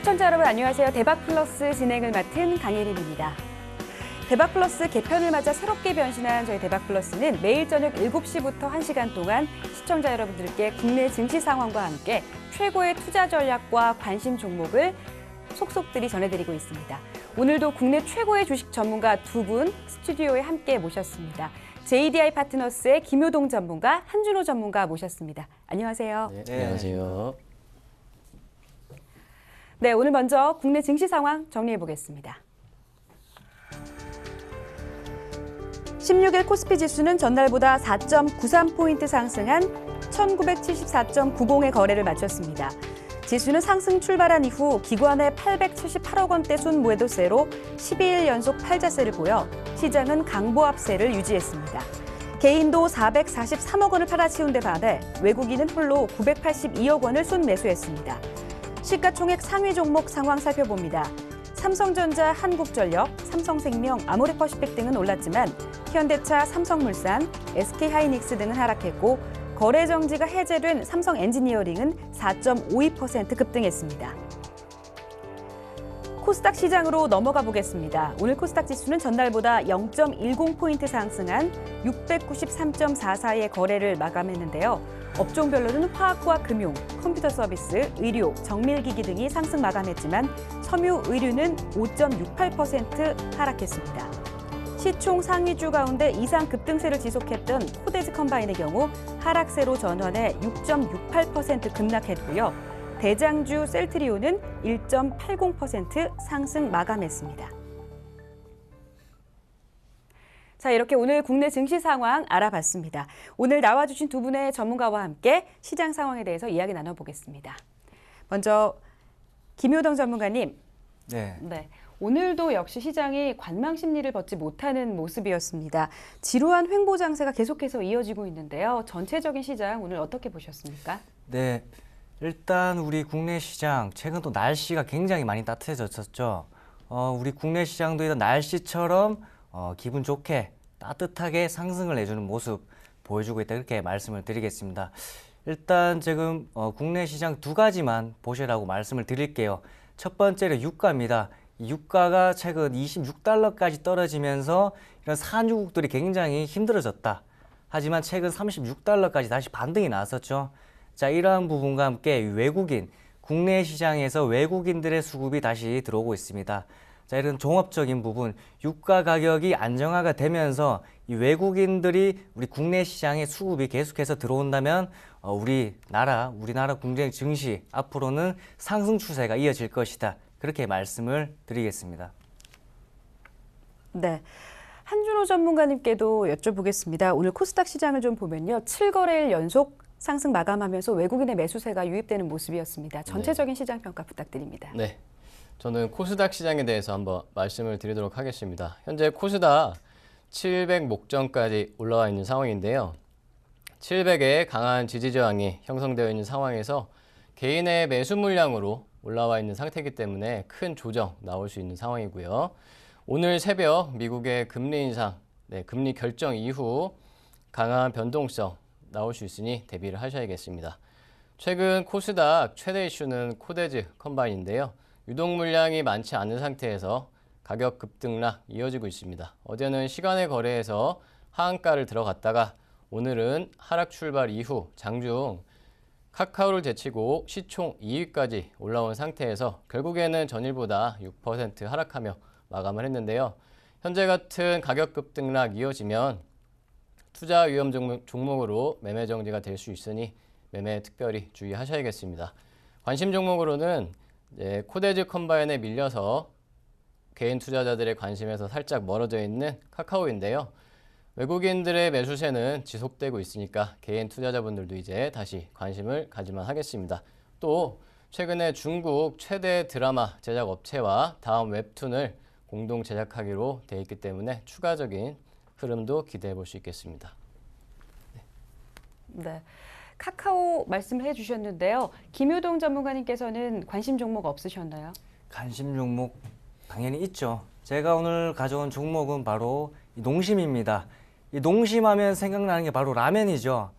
시청자 여러분 안녕하세요. 대박플러스 진행을 맡은 강예림입니다. 대박플러스 개편을 맞아 새롭게 변신한 저희 대박플러스는 매일 저녁 7시부터 1시간 동안 시청자 여러분들께 국내 증시 상황과 함께 최고의 투자 전략과 관심 종목을 속속들이 전해드리고 있습니다. 오늘도 국내 최고의 주식 전문가 두 분 스튜디오에 함께 모셨습니다. JDI 파트너스의 김효동 전문가, 한준호 전문가 모셨습니다. 안녕하세요. 네, 안녕하세요. 네, 오늘 먼저 국내 증시 상황 정리해 보겠습니다. 16일 코스피 지수는 전날보다 4.93포인트 상승한 1974.90의 거래를 마쳤습니다. 지수는 상승 출발한 이후 기관의 878억 원대 순매도세로 12일 연속 팔자세를 보여 시장은 강보합세를 유지했습니다. 개인도 443억 원을 팔아치운 데 반해 외국인은 홀로 982억 원을 순매수했습니다. 시가총액 상위 종목 상황 살펴봅니다. 삼성전자, 한국전력, 삼성생명, 아모레퍼시픽 등은 올랐지만 현대차, 삼성물산, SK하이닉스 등은 하락했고 거래 정지가 해제된 삼성엔지니어링은 4.52% 급등했습니다. 코스닥 시장으로 넘어가 보겠습니다. 오늘 코스닥 지수는 전날보다 0.10포인트 상승한 693.44의 거래를 마감했는데요. 업종별로는 화학과 금융, 컴퓨터 서비스, 의료, 정밀기기 등이 상승 마감했지만 섬유 의류는 5.68% 하락했습니다. 시총 상위주 가운데 이상 급등세를 지속했던 코데즈 컴바인의 경우 하락세로 전환해 6.68% 급락했고요. 대장주 셀트리온은 1.80% 상승 마감했습니다. 자, 이렇게 오늘 국내 증시 상황 알아봤습니다. 오늘 나와주신 두 분의 전문가와 함께 시장 상황에 대해서 이야기 나눠보겠습니다. 먼저 김효동 전문가님. 네. 오늘도 역시 시장이 관망 심리를 벗지 못하는 모습이었습니다. 지루한 횡보 장세가 계속해서 이어지고 있는데요. 전체적인 시장 오늘 어떻게 보셨습니까? 네. 일단 우리 국내 시장 최근 또 날씨가 굉장히 많이 따뜻해졌었죠. 우리 국내 시장도 이런 날씨처럼 기분 좋게 따뜻하게 상승을 해주는 모습 보여주고 있다, 이렇게 말씀을 드리겠습니다. 일단 지금 국내 시장 두 가지만 보시라고 말씀을 드릴게요. 첫 번째는 유가입니다. 이 유가가 최근 26달러까지 떨어지면서 이런 산유국들이 굉장히 힘들어졌다. 하지만 최근 36달러까지 다시 반등이 나왔었죠. 자, 이러한 부분과 함께 외국인, 국내 시장에서 외국인들의 수급이 다시 들어오고 있습니다. 자, 이런 종합적인 부분, 유가 가격이 안정화가 되면서 이 외국인들이 우리 국내 시장에 수급이 계속해서 들어온다면 우리나라 국내 증시 앞으로는 상승 추세가 이어질 것이다. 그렇게 말씀을 드리겠습니다. 네. 한준호 전문가님께도 여쭤보겠습니다. 오늘 코스닥 시장을 좀 보면요. 7거래일 연속 상승 마감하면서 외국인의 매수세가 유입되는 모습이었습니다. 전체적인 시장 평가 부탁드립니다. 네. 저는 코스닥 시장에 대해서 한번 말씀을 드리도록 하겠습니다. 현재 코스닥 700 목전까지 올라와 있는 상황인데요. 700의 강한 지지 저항이 형성되어 있는 상황에서 개인의 매수 물량으로 올라와 있는 상태이기 때문에 큰 조정 나올 수 있는 상황이고요. 오늘 새벽 미국의 금리 인상, 금리 결정 이후 강한 변동성 나올 수 있으니 대비를 하셔야겠습니다. 최근 코스닥 최대 이슈는 코데즈 컴바인인데요. 유동 물량이 많지 않은 상태에서 가격 급등락 이어지고 있습니다. 어제는 시간의 거래에서 하한가를 들어갔다가 오늘은 하락 출발 이후 장중 카카오를 제치고 시총 2위까지 올라온 상태에서 결국에는 전일보다 6% 하락하며 마감을 했는데요. 현재 같은 가격 급등락 이어지면 투자 위험 종목으로 매매 정지가 될 수 있으니 매매에 특별히 주의하셔야겠습니다. 관심 종목으로는 코데즈 컴바인에 밀려서 개인 투자자들의 관심에서 살짝 멀어져 있는 카카오인데요. 외국인들의 매수세는 지속되고 있으니까 개인 투자자분들도 이제 다시 관심을 가지만 하겠습니다. 또 최근에 중국 최대 드라마 제작 업체와 다음 웹툰을 공동 제작하기로 돼 있기 때문에 추가적인 흐름도 기대해 볼 수 있겠습니다. 네. 카카오 말씀을 해주셨는데요. 김효동 전문가님께서는 관심 종목 없으셨나요? 관심 종목 당연히 있죠. 제가 오늘 가져온 종목은 바로 이 농심입니다. 이 농심하면 생각나는 게 바로 라면이죠.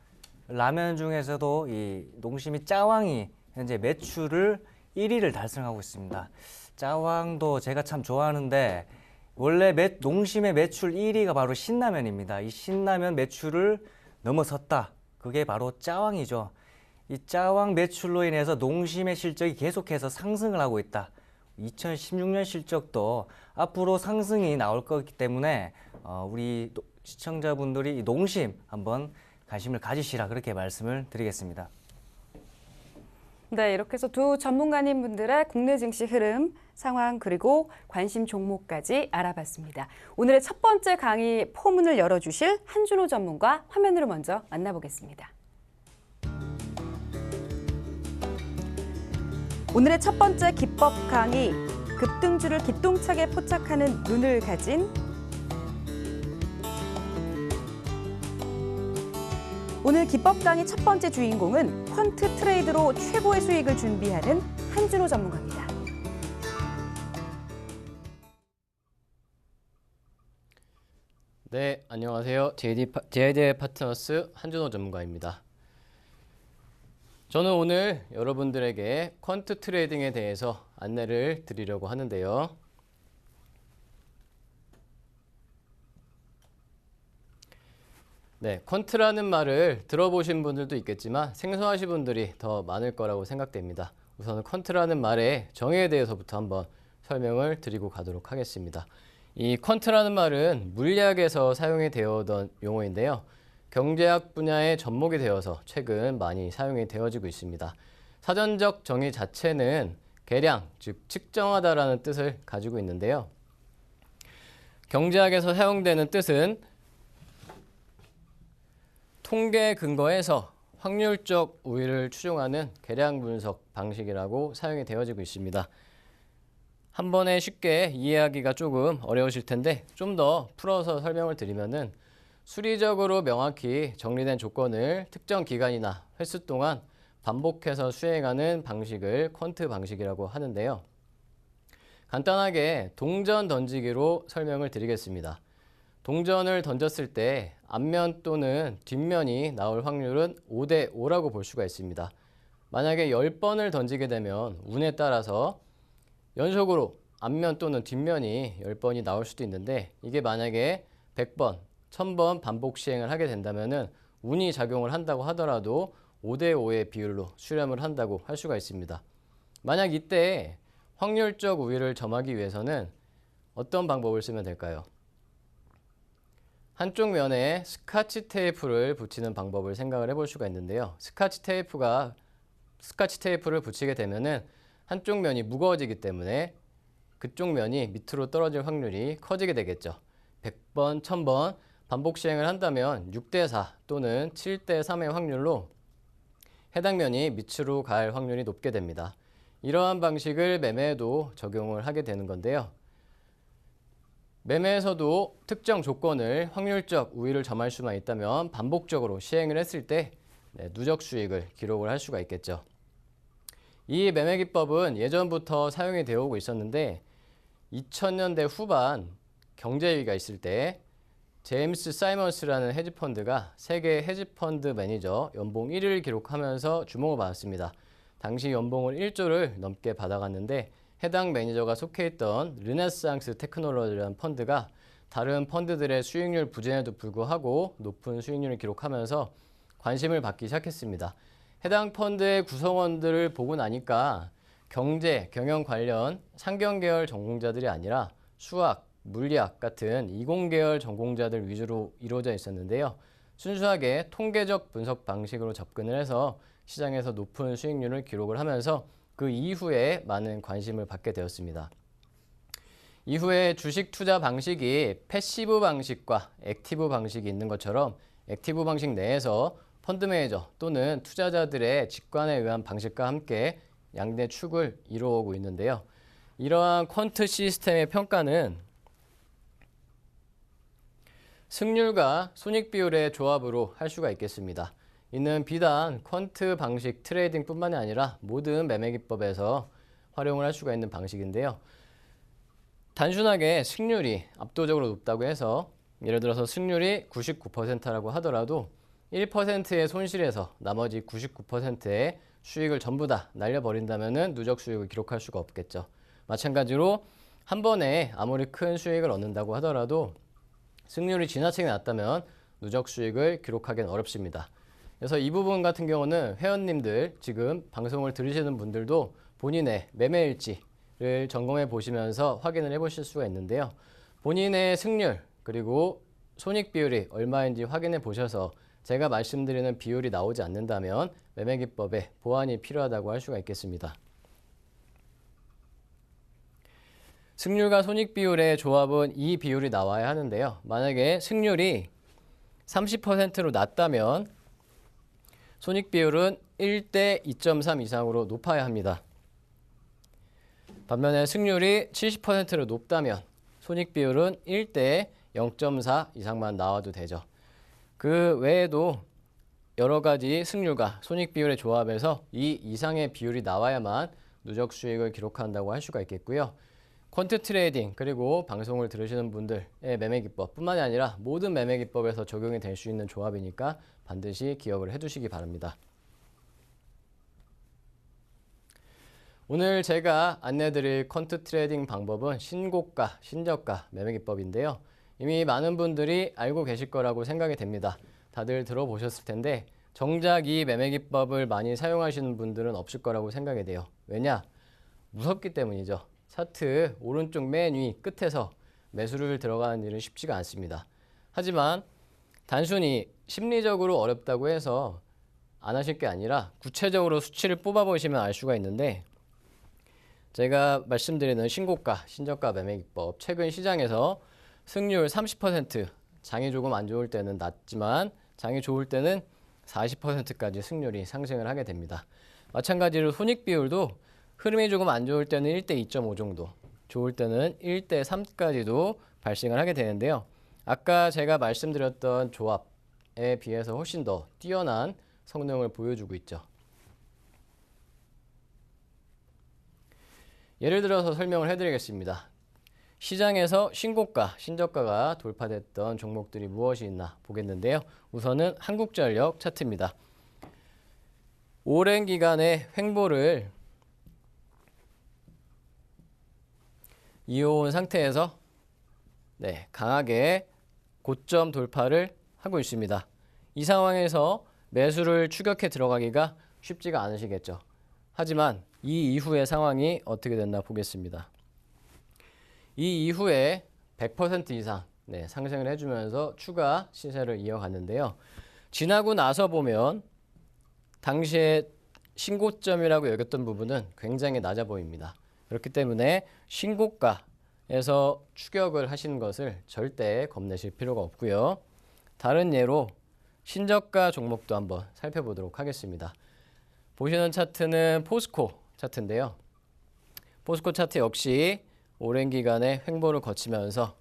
라면 중에서도 이 농심이 짜왕이 현재 매출을 1위를 달성하고 있습니다. 짜왕도 제가 참 좋아하는데 원래 농심의 매출 1위가 바로 신라면입니다. 이 신라면 매출을 넘어섰다. 그게 바로 짜왕이죠. 이 짜왕 매출로 인해서 농심의 실적이 계속해서 상승을 하고 있다. 2016년 실적도 앞으로 상승이 나올 거기 때문에 우리 시청자분들이 이 농심 한번 관심을 가지시라 그렇게 말씀을 드리겠습니다. 네, 이렇게 해서 두 전문가님 분들의 국내 증시 흐름, 상황 그리고 관심 종목까지 알아봤습니다. 오늘의 첫 번째 강의 포문을 열어주실 한준호 전문가 화면으로 먼저 만나보겠습니다. 오늘의 첫 번째 기법 강의, 급등주를 기똥차게 포착하는 눈을 가진 오늘 기법 강의 첫 번째 주인공은 퀀트 트레이드로 최고의 수익을 준비하는 한준호 전문가입니다. 네, 안녕하세요. JD 파트너스 한준호 전문가입니다. 저는 오늘 여러분들에게 퀀트 트레이딩에 대해서 안내를 드리려고 하는데요. 네, 퀀트라는 말을 들어보신 분들도 있겠지만 생소하신 분들이 더 많을 거라고 생각됩니다. 우선 퀀트라는 말의 정의에 대해서부터 한번 설명을 드리고 가도록 하겠습니다. 이 퀀트라는 말은 물리학에서 사용이 되어오던 용어인데요. 경제학 분야의 접목이 되어서 최근 많이 사용이 되어지고 있습니다. 사전적 정의 자체는 계량, 즉 측정하다라는 뜻을 가지고 있는데요. 경제학에서 사용되는 뜻은 통계 근거에서 확률적 우위를 추종하는 계량 분석 방식이라고 사용이 되어지고 있습니다. 한 번에 쉽게 이해하기가 조금 어려우실 텐데 좀 더 풀어서 설명을 드리면은 수리적으로 명확히 정리된 조건을 특정 기간이나 횟수 동안 반복해서 수행하는 방식을 퀀트 방식이라고 하는데요. 간단하게 동전 던지기로 설명을 드리겠습니다. 동전을 던졌을 때 앞면 또는 뒷면이 나올 확률은 5대 5라고 볼 수가 있습니다. 만약에 10번을 던지게 되면 운에 따라서 연속으로 앞면 또는 뒷면이 10번이 나올 수도 있는데 이게 만약에 100번, 1000번 반복 시행을 하게 된다면 운이 작용을 한다고 하더라도 5대 5의 비율로 수렴을 한다고 할 수가 있습니다. 만약 이때 확률적 우위를 점하기 위해서는 어떤 방법을 쓰면 될까요? 한쪽 면에 스카치 테이프를 붙이는 방법을 생각을 해볼 수가 있는데요. 스카치 테이프를 붙이게 되면은 한쪽 면이 무거워지기 때문에 그쪽 면이 밑으로 떨어질 확률이 커지게 되겠죠. 100번, 1000번 반복 시행을 한다면 6대 4 또는 7대 3의 확률로 해당 면이 밑으로 갈 확률이 높게 됩니다. 이러한 방식을 매매에도 적용을 하게 되는 건데요. 매매에서도 특정 조건을 확률적 우위를 점할 수만 있다면 반복적으로 시행을 했을 때 누적 수익을 기록을 할 수가 있겠죠. 이 매매 기법은 예전부터 사용이 되어 오고 있었는데 2000년대 후반 경제위기가 있을 때 제임스 사이먼스라는 헤지펀드가 세계 헤지펀드 매니저 연봉 1위를 기록하면서 주목을 받았습니다. 당시 연봉을 1조를 넘게 받아갔는데 해당 매니저가 속해 있던 르네상스 테크놀로지라는 펀드가 다른 펀드들의 수익률 부진에도 불구하고 높은 수익률을 기록하면서 관심을 받기 시작했습니다. 해당 펀드의 구성원들을 보고 나니까 경제, 경영 관련 상경계열 전공자들이 아니라 수학, 물리학 같은 이공계열 전공자들 위주로 이루어져 있었는데요. 순수하게 통계적 분석 방식으로 접근을 해서 시장에서 높은 수익률을 기록을 하면서 그 이후에 많은 관심을 받게 되었습니다. 이후에 주식 투자 방식이 패시브 방식과 액티브 방식이 있는 것처럼 액티브 방식 내에서 펀드 매니저 또는 투자자들의 직관에 의한 방식과 함께 양대 축을 이루어오고 있는데요. 이러한 퀀트 시스템의 평가는 승률과 손익 비율의 조합으로 할 수가 있겠습니다. 이는 비단 퀀트 방식 트레이딩뿐만이 아니라 모든 매매 기법에서 활용을 할 수가 있는 방식인데요. 단순하게 승률이 압도적으로 높다고 해서 예를 들어서 승률이 99%라고 하더라도 1%의 손실에서 나머지 99%의 수익을 전부 다 날려버린다면 누적 수익을 기록할 수가 없겠죠. 마찬가지로 한 번에 아무리 큰 수익을 얻는다고 하더라도 승률이 지나치게 낮다면 누적 수익을 기록하기는 어렵습니다. 그래서 이 부분 같은 경우는 회원님들 지금 방송을 들으시는 분들도 본인의 매매 일지를 점검해 보시면서 확인을 해 보실 수가 있는데요. 본인의 승률 그리고 손익 비율이 얼마인지 확인해 보셔서 제가 말씀드리는 비율이 나오지 않는다면 매매 기법에 보완이 필요하다고 할 수가 있겠습니다. 승률과 손익 비율의 조합은 이 비율이 나와야 하는데요. 만약에 승률이 30%로 낮다면 손익 비율은 1대 2.3 이상으로 높아야 합니다. 반면에 승률이 70%로 높다면 손익 비율은 1대 0.4 이상만 나와도 되죠. 그 외에도 여러 가지 승률과 손익 비율의 조합에서 이 이상의 비율이 나와야만 누적 수익을 기록한다고 할 수가 있겠고요. 퀀트 트레이딩 그리고 방송을 들으시는 분들의 매매 기법뿐만이 아니라 모든 매매 기법에서 적용이 될 수 있는 조합이니까 반드시 기억을 해두시기 바랍니다. 오늘 제가 안내드릴 퀀트 트레이딩 방법은 신고가, 신저가 매매 기법인데요. 이미 많은 분들이 알고 계실 거라고 생각이 됩니다. 다들 들어보셨을 텐데 정작 이 매매 기법을 많이 사용하시는 분들은 없을 거라고 생각이 돼요. 왜냐? 무섭기 때문이죠. 차트 오른쪽 맨 위 끝에서 매수를 들어가는 일은 쉽지가 않습니다. 하지만 단순히 심리적으로 어렵다고 해서 안 하실 게 아니라 구체적으로 수치를 뽑아보시면 알 수가 있는데 제가 말씀드리는 신고가, 신저가 매매 기법 최근 시장에서 승률 30%, 장이 조금 안 좋을 때는 낮지만 장이 좋을 때는 40%까지 승률이 상승을 하게 됩니다. 마찬가지로 손익 비율도 흐름이 조금 안 좋을 때는 1대 2.5 정도, 좋을 때는 1대 3까지도 발생을 하게 되는데요. 아까 제가 말씀드렸던 조합에 비해서 훨씬 더 뛰어난 성능을 보여주고 있죠. 예를 들어서 설명을 해드리겠습니다. 시장에서 신고가, 신저가가 돌파됐던 종목들이 무엇이 있나 보겠는데요. 우선은 한국전력 차트입니다. 오랜 기간의 횡보를 이어온 상태에서 강하게 고점 돌파를 하고 있습니다. 이 상황에서 매수를 추격해 들어가기가 쉽지가 않으시겠죠. 하지만 이 이후의 상황이 어떻게 됐나 보겠습니다. 이 이후에 100% 이상 상승을 해주면서 추가 시세를 이어갔는데요. 지나고 나서 보면 당시에 신고점이라고 여겼던 부분은 굉장히 낮아 보입니다. 그렇기 때문에 신고가에서 추격을 하시는 것을 절대 겁내실 필요가 없고요. 다른 예로 신저가 종목도 한번 살펴보도록 하겠습니다. 보시는 차트는 포스코 차트인데요. 포스코 차트 역시 오랜 기간의 횡보를 거치면서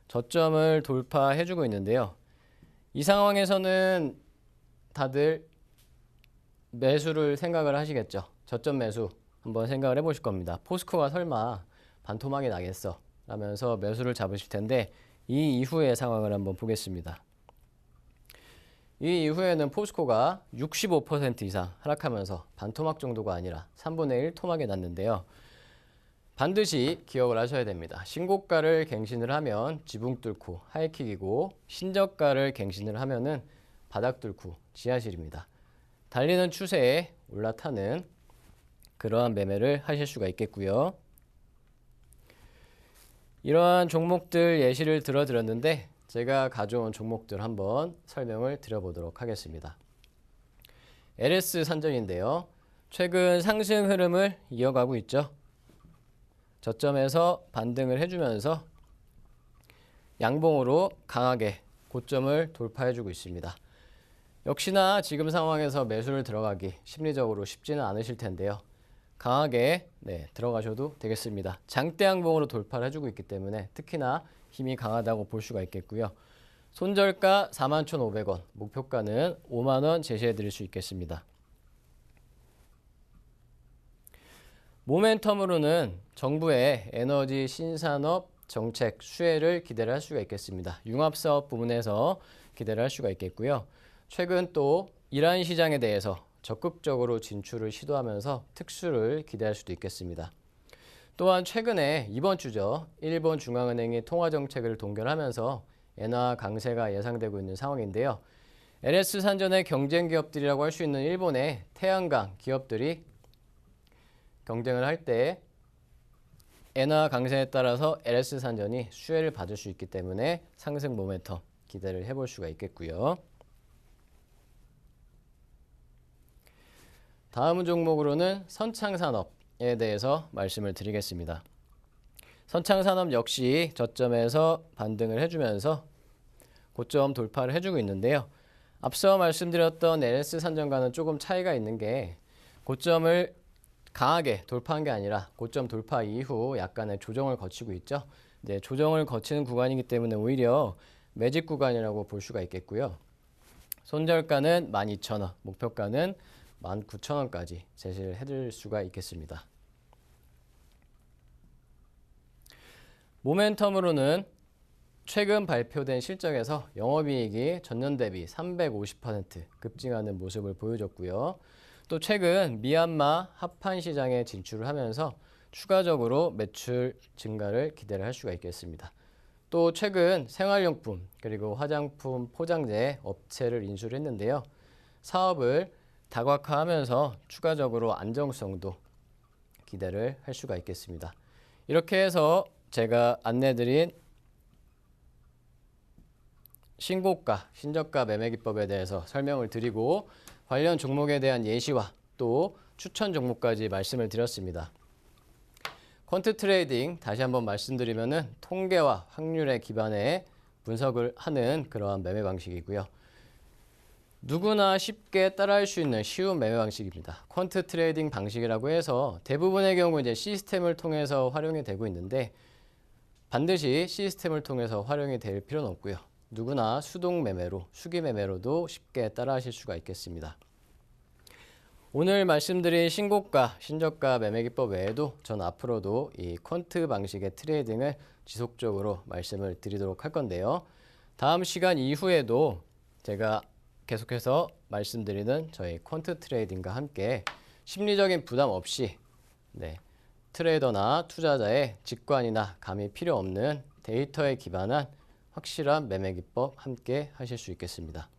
저점을 돌파해주고 있는데요. 이 상황에서는 다들 매수를 생각을 하시겠죠. 저점 매수 한번 생각을 해보실 겁니다. 포스코가 설마 반토막이 나겠어 라면서 매수를 잡으실 텐데 이 이후의 상황을 한번 보겠습니다. 이 이후에는 포스코가 65% 이상 하락하면서 반토막 정도가 아니라 3분의 1 토막이 났는데요. 반드시 기억을 하셔야 됩니다. 신고가를 갱신을 하면 지붕 뚫고 하이킥이고 신저가를 갱신을 하면은 바닥 뚫고 지하실입니다. 달리는 추세에 올라타는 그러한 매매를 하실 수가 있겠고요. 이러한 종목들 예시를 들어드렸는데 제가 가져온 종목들 한번 설명을 드려보도록 하겠습니다. LS 산전인데요. 최근 상승 흐름을 이어가고 있죠. 저점에서 반등을 해주면서 양봉으로 강하게 고점을 돌파해주고 있습니다. 역시나 지금 상황에서 매수를 들어가기 심리적으로 쉽지는 않으실 텐데요. 강하게 들어가셔도 되겠습니다. 장대 양봉으로 돌파를 해주고 있기 때문에 특히나 힘이 강하다고 볼 수가 있겠고요. 손절가 41,500원, 목표가는 5만 원 제시해 드릴 수 있겠습니다. 모멘텀으로는 정부의 에너지 신산업 정책 수혜를 기대를 할 수가 있겠습니다. 융합사업 부분에서 기대를 할 수가 있겠고요. 최근 또 이러한 시장에 대해서 적극적으로 진출을 시도하면서 특수를 기대할 수도 있겠습니다. 또한 최근에 이번 주죠. 일본 중앙은행이 통화정책을 동결하면서 엔화 강세가 예상되고 있는 상황인데요. LS 산전의 경쟁 기업들이라고 할 수 있는 일본의 태양광 기업들이 경쟁을 할 때 엔화 강세에 따라서 LS 산전이 수혜를 받을 수 있기 때문에 상승 모멘텀 기대를 해볼 수가 있겠고요. 다음 종목으로는 선창산업에 대해서 말씀을 드리겠습니다. 선창산업 역시 저점에서 반등을 해주면서 고점 돌파를 해주고 있는데요. 앞서 말씀드렸던 LS 산전과는 조금 차이가 있는 게 고점을 강하게 돌파한 게 아니라 고점 돌파 이후 약간의 조정을 거치고 있죠. 네, 조정을 거치는 구간이기 때문에 오히려 매집 구간이라고 볼 수가 있겠고요. 손절가는 12,000원, 목표가는 19,000원까지 제시를 해드릴 수가 있겠습니다. 모멘텀으로는 최근 발표된 실적에서 영업이익이 전년 대비 350% 급증하는 모습을 보여줬고요. 또 최근 미얀마 합판 시장에 진출을 하면서 추가적으로 매출 증가를 기대를 할 수가 있겠습니다. 또 최근 생활용품 그리고 화장품 포장재 업체를 인수를 했는데요. 사업을 다각화하면서 추가적으로 안정성도 기대를 할 수가 있겠습니다. 이렇게 해서 제가 안내드린 신고가, 신저가 매매기법에 대해서 설명을 드리고 관련 종목에 대한 예시와 또 추천 종목까지 말씀을 드렸습니다. 퀀트 트레이딩 다시 한번 말씀드리면은 통계와 확률에 기반해 분석을 하는 그러한 매매 방식이고요. 누구나 쉽게 따라할 수 있는 쉬운 매매 방식입니다. 퀀트 트레이딩 방식이라고 해서 대부분의 경우 이제 시스템을 통해서 활용이 되고 있는데 반드시 시스템을 통해서 활용이 될 필요는 없고요. 누구나 수동 매매로, 수기 매매로도 쉽게 따라하실 수가 있겠습니다. 오늘 말씀드린 신고가, 신저가 매매기법 외에도 전 앞으로도 이 퀀트 방식의 트레이딩을 지속적으로 말씀을 드리도록 할 건데요. 다음 시간 이후에도 제가 계속해서 말씀드리는 저희 퀀트 트레이딩과 함께 심리적인 부담 없이 트레이더나 투자자의 직관이나 감이 필요 없는 데이터에 기반한 확실한 매매 기법 함께 하실 수 있겠습니다.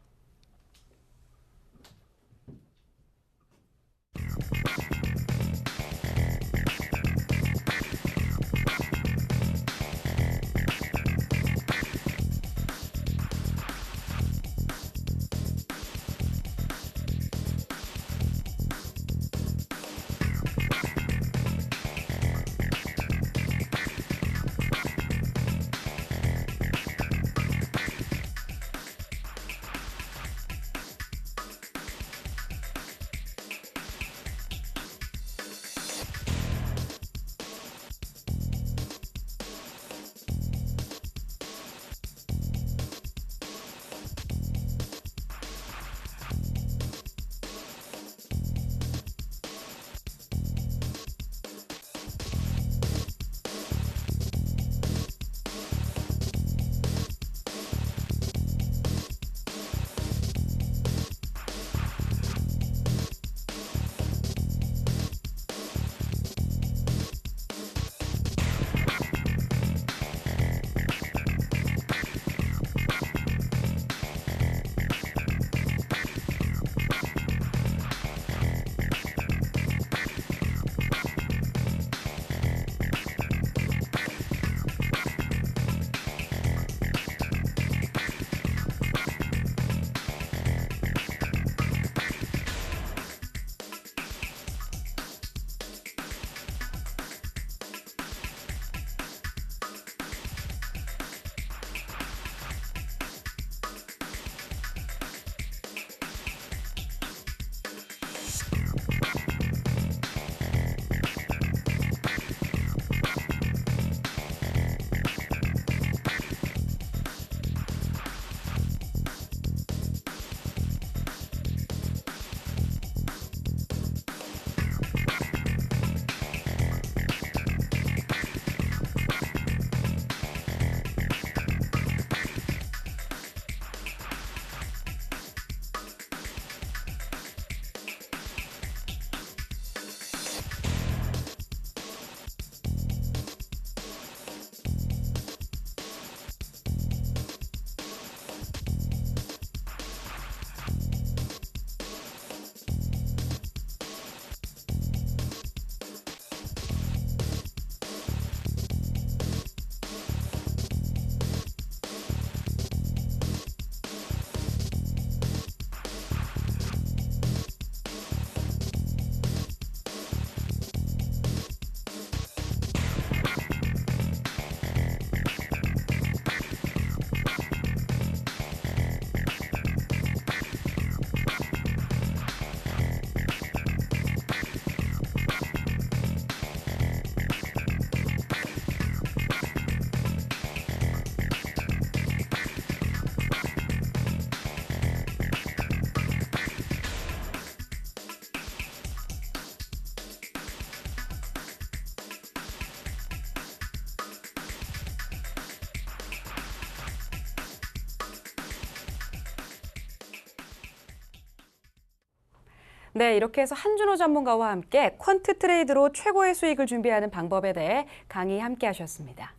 네, 이렇게 해서 한준호 전문가와 함께 퀀트 트레이드로 최고의 수익을 준비하는 방법에 대해 강의 함께 하셨습니다.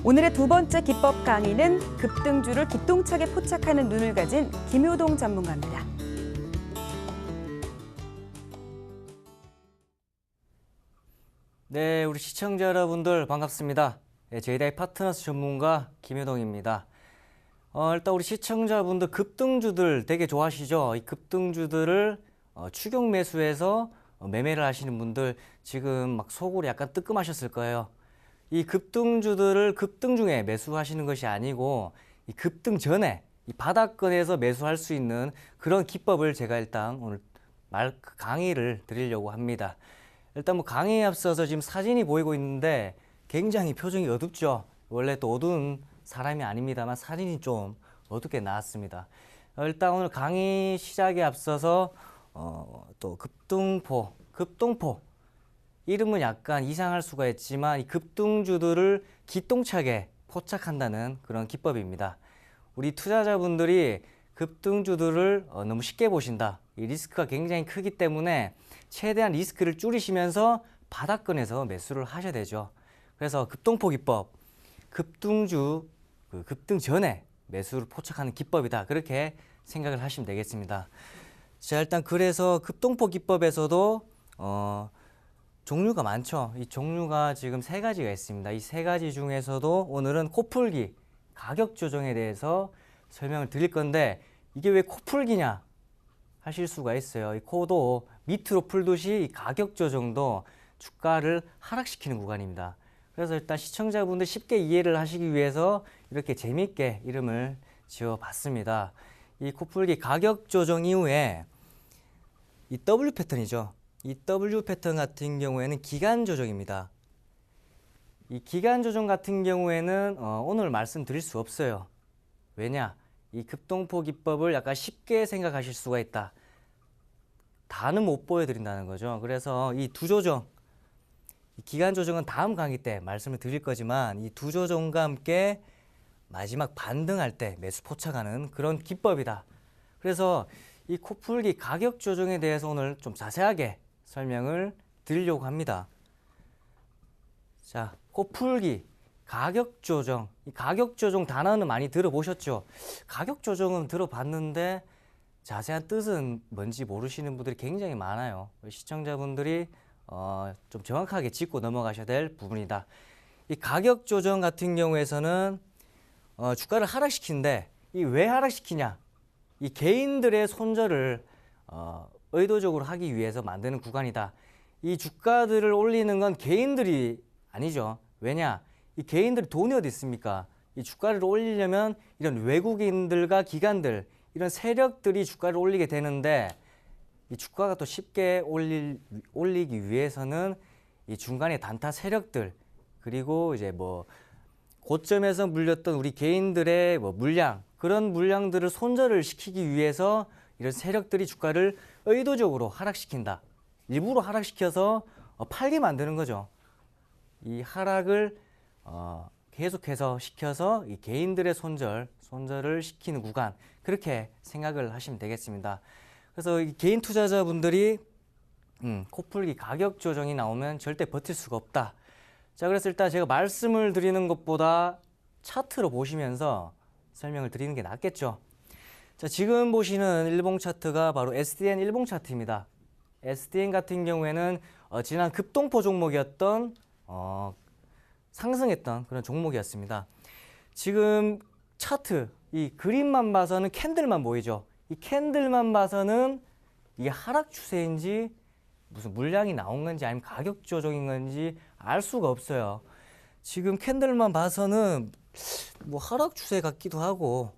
오늘의 두 번째 기법 강의는 급등주를 기똥차게 포착하는 눈을 가진 김효동 전문가입니다. 네, 우리 시청자 여러분들 반갑습니다. 네, 제이다이 파트너스 전문가 김효동입니다. 일단 우리 시청자분들 급등주들 되게 좋아하시죠? 이 급등주들을 추격 매수해서 매매를 하시는 분들 지금 막 속으로 약간 뜨끔하셨을 거예요. 이 급등주들을 급등 중에 매수하시는 것이 아니고 이 급등 전에 이 바닥권에서 매수할 수 있는 그런 기법을 제가 일단 오늘 강의를 드리려고 합니다. 일단 뭐 강의에 앞서서 지금 사진이 보이고 있는데 굉장히 표정이 어둡죠. 원래 또 어두운 사람이 아닙니다만 사진이 좀 어둡게 나왔습니다. 일단 오늘 강의 시작에 앞서서 또 급등포 이름은 약간 이상할 수가 있지만 이 급등주들을 기똥차게 포착한다는 그런 기법입니다. 우리 투자자분들이 급등주들을 너무 쉽게 보신다. 이 리스크가 굉장히 크기 때문에 최대한 리스크를 줄이시면서 바닥권에서 매수를 하셔야 되죠. 그래서 급등포 기법, 급등주 급등 전에 매수를 포착하는 기법이다. 그렇게 생각을 하시면 되겠습니다. 자, 일단 그래서 급등포 기법에서도 종류가 많죠. 이 종류가 지금 3가지가 있습니다. 이 3가지 중에서도 오늘은 코풀기, 가격 조정에 대해서 설명을 드릴 건데 이게 왜 코풀기냐 하실 수가 있어요. 이 코도 밑으로 풀듯이 이 가격 조정도 주가를 하락시키는 구간입니다. 그래서 일단 시청자분들 쉽게 이해를 하시기 위해서 이렇게 재미있게 이름을 지어봤습니다. 이 코풀기 가격 조정 이후에 이 W 패턴이죠. 이 W 패턴 같은 경우에는 기간 조정입니다. 이 기간 조정 같은 경우에는 오늘 말씀드릴 수 없어요. 왜냐? 이 급등포 기법을 약간 쉽게 생각하실 수가 있다. 다는 못 보여드린다는 거죠. 그래서 이 두 조정, 이 기간 조정은 다음 강의 때 말씀을 드릴 거지만 이 두 조정과 함께 마지막 반등할 때 매수 포착하는 그런 기법이다. 그래서 이 코풀기 가격 조정에 대해서 오늘 좀 자세하게 설명을 드리려고 합니다. 자, 코풀기, 가격 조정. 이 가격 조정 단어는 많이 들어보셨죠? 가격 조정은 들어봤는데 자세한 뜻은 뭔지 모르시는 분들이 굉장히 많아요. 시청자분들이 좀 정확하게 짚고 넘어가셔야 될 부분이다. 이 가격 조정 같은 경우에서는 주가를 하락시키는데 이 왜 하락시키냐? 이 개인들의 손절을 의도적으로 하기 위해서 만드는 구간이다. 이 주가들을 올리는 건 개인들이 아니죠. 왜냐? 이 개인들이 돈이 어디 있습니까? 이 주가를 올리려면 이런 외국인들과 기관들, 이런 세력들이 주가를 올리게 되는데 이 주가가 또 쉽게 올리기 위해서는 이 중간에 단타 세력들 그리고 이제 뭐 고점에서 물렸던 우리 개인들의 뭐 물량 그런 물량들을 손절을 시키기 위해서 이런 세력들이 주가를 의도적으로 하락시킨다. 일부러 하락시켜서 팔게 만드는 거죠. 이 하락을 계속해서 시켜서 이 개인들의 손절을 시키는 구간 그렇게 생각을 하시면 되겠습니다. 그래서 이 개인 투자자분들이 코풀기 가격 조정이 나오면 절대 버틸 수가 없다. 자, 그래서 일단 제가 말씀을 드리는 것보다 차트로 보시면서 설명을 드리는 게 낫겠죠. 자, 지금 보시는 일봉 차트가 바로 SDN 일봉 차트입니다. SDN 같은 경우에는 지난 급등포 종목이었던 상승했던 그런 종목이었습니다. 지금 차트 이 그림만 봐서는 캔들만 보이죠. 이 캔들만 봐서는 이게 하락 추세인지 무슨 물량이 나온 건지 아니면 가격 조정인 건지 알 수가 없어요. 지금 캔들만 봐서는 뭐 하락 추세 같기도 하고